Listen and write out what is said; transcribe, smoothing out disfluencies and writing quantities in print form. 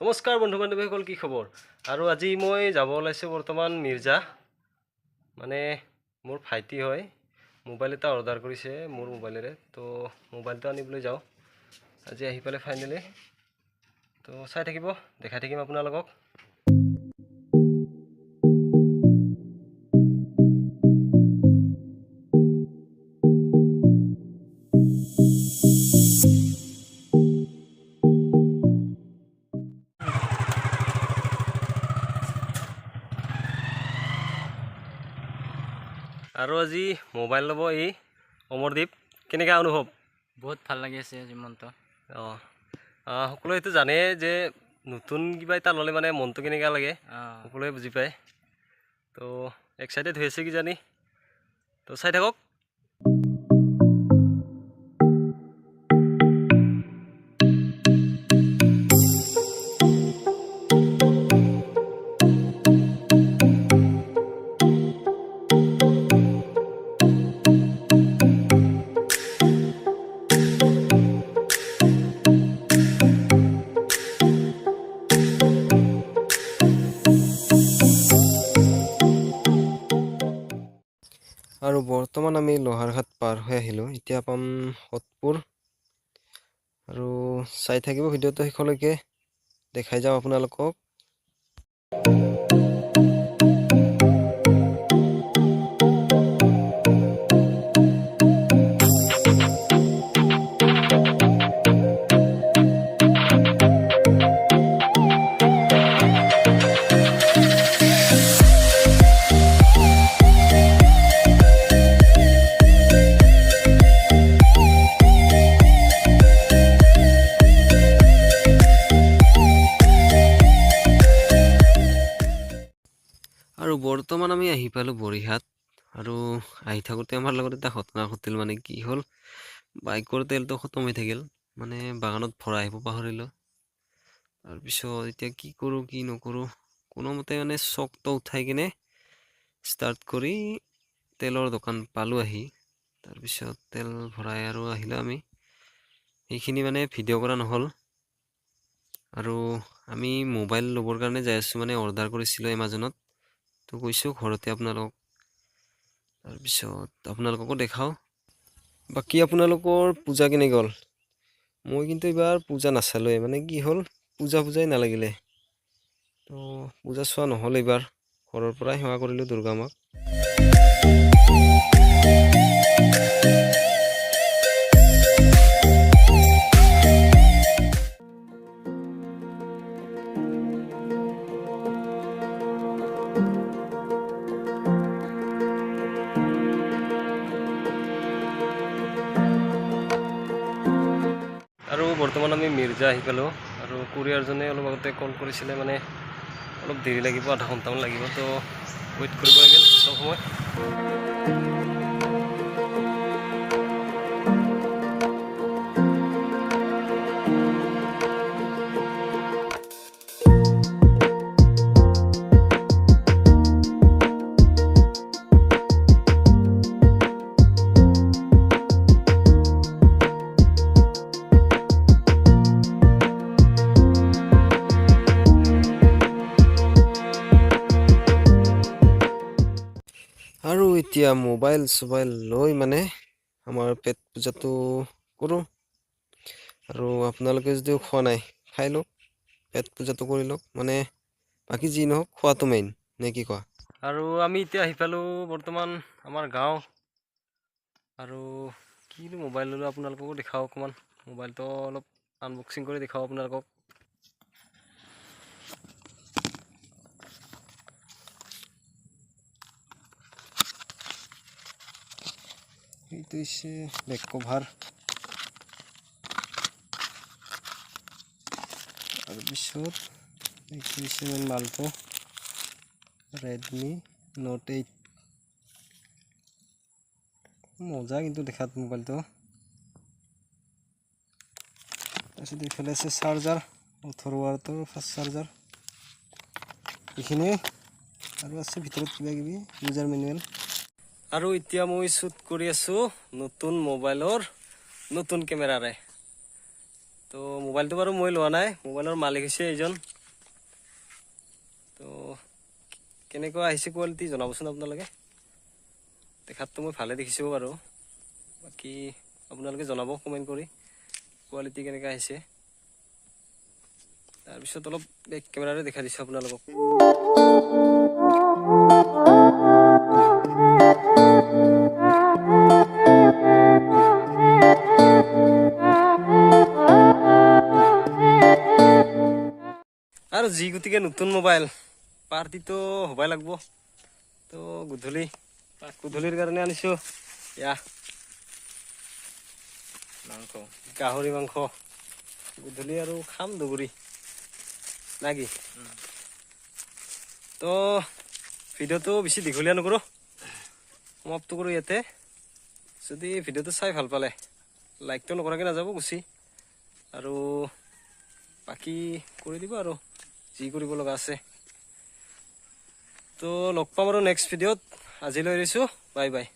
নমস্কাৰ বন্ধু বান্ধৱীসকল, কি খবৰ? আৰু আজি মই যাব ওলাইছোঁ বৰ্তমান মিৰ্জা, মানে মোৰ ভাইটি হয়। মোবাইল এটা অৰ্ডাৰ কৰিছে মোৰ মোবাইলেৰে, তো মোবাইলটো আনিবলৈ যাওঁ আজি। আহি পালে ফাইনেলি, তো চাই থাকিব, দেখাই থাকিম আপোনালোকক। আৰু আজি মোবাইল ল'ব এই অমৰদীপ। কেনেকৈ অনুভৱ? বহুত ভাল লাগি আছে আজি মনটো। সকলোৱে এইটো জানে যে নতুন কিবা এটা ল'লে মানে মনটো কেনেকুৱা লাগে, সকলোৱে বুজি পায়। তো এক্সাইটেড হৈ আছে কিজানি, তো চাই থাকক। আৰু বৰ্তমান আমি লোহাৰঘাট পাৰ হৈ আহিলোঁ, এতিয়া পাম সতপুৰ। আৰু চাই থাকিব ভিডিঅ'টো শেষলৈকে, দেখাই যাওঁ আপোনালোকক। আৰু বৰ্তমান আমি আহি পালোঁ বৰিহাট। আৰু আহি থাকোঁতে আমাৰ লগত এটা ঘটনা ঘটিল। মানে কি হ'ল, বাইকৰ তেলটো খতম হৈ থাকিল, মানে বাগানত ভৰাই আহিব পাহৰিলোঁ। তাৰপিছত এতিয়া কি কৰোঁ কি নকৰোঁ, কোনোমতে মানে চকটো উঠাই কিনে ষ্টাৰ্ট কৰি তেলৰ দোকান পালোঁ আহি। তাৰপিছত তেল ভৰাই আৰু আহিলোঁ আমি। সেইখিনি মানে ভিডিঅ' কৰা নহ'ল। আৰু আমি মোবাইল ল'বৰ কাৰণে যাই আছোঁ, মানে অৰ্ডাৰ কৰিছিলোঁ এমাজনত। তো কৈছোঁ ঘৰতে আপোনালোকক, তাৰপিছত আপোনালোককো দেখাওঁ। বাকী আপোনালোকৰ পূজা কেনে গ'ল? মই কিন্তু এইবাৰ পূজা নাচালোৱে, মানে কি হ'ল, পূজাই নালাগিলে। তো পূজা চোৱা নহ'ল এইবাৰ, ঘৰৰ পৰাই সেৱা কৰিলোঁ দুৰ্গা মাক। আৰু বৰ্তমান আমি মিৰ্জা আহি পালোঁ। আৰু কুৰিয়াৰজনে অলপ আগতে কল কৰিছিলে, মানে অলপ দেৰি লাগিব, আধা ঘণ্টামান লাগিব, তো ৱেইট কৰিব লাগিল অলপ সময়। আৰু এতিয়া মোবাইল চোবাইল লৈ মানে আমাৰ পেট পূজাটো কৰোঁ। আৰু আপোনালোকে যদিও খোৱা নাই, খাই লওক, পেট পূজাটো কৰি লওক। মানে বাকী যি নহওক, খোৱাটো মেইন, নে কি কোৱা? আৰু আমি এতিয়া আহি পালোঁ বৰ্তমান আমাৰ গাঁও। আৰু কিনো মোবাইল ল'লোঁ আপোনালোককো দেখাওঁ অকণমান। মোবাইলটো অলপ আনবক্সিং কৰি দেখাওঁ আপোনালোকক। এইটো হৈছে বেক কভাৰ, তাৰপিছত এইটো হৈছে মেইন মালটো, ৰেডমি নোট 8। মজা কিন্তু দেখাত মোবাইলটো। তাৰপিছত এইফালে আছে চাৰ্জাৰ, 18 ৱাটৰ ফাষ্ট চাৰ্জাৰ। এইখিনিয়ে, আৰু আছে ভিতৰত কিবা কিবি ইউজাৰ মেনুৱেল। আৰু এতিয়া মই শ্বুট কৰি আছোঁ নতুন মোবাইলৰ নতুন কেমেৰাৰে। তো মোবাইলটো বাৰু মই লোৱা নাই, মোবাইলৰ মালিক হৈছে এইজন। তো কেনেকুৱা আহিছে কোৱালিটি জনাবচোন আপোনালোকে। দেখাততো মই ভালে দেখিছোঁ বাৰু, বাকী আপোনালোকে জনাব কমেণ্ট কৰি কোৱালিটি কেনেকুৱা আহিছে। তাৰপিছত অলপ বেক কেমেৰাৰে দেখাই দিছোঁ আপোনালোকক। আৰু যি গতিকে নতুন মোবাইল পাৰ্টিটো হ'বই লাগব। তো গধূলিৰ কাৰণে আনিছোঁ এয়া মাংস গাহৰি মাংস। গধূলি আৰু খাম দুগুৰি না কি? তো ভিডিঅ'টো বেছি দীঘলীয়া নকৰোঁ, সমাপ্ত কৰোঁ ইয়াতে। যদি ভিডিঅ'টো চাই ভাল পালে লাইকটো নকৰাকৈ নাযাব গুচি, আৰু বাকী কৰি দিব আৰু যি কৰিব লগা আছে। তো লগ পাম আৰু নেক্সট ভিডিঅ'ত। আজিলৈ এৰিছোঁ, বাই বাই।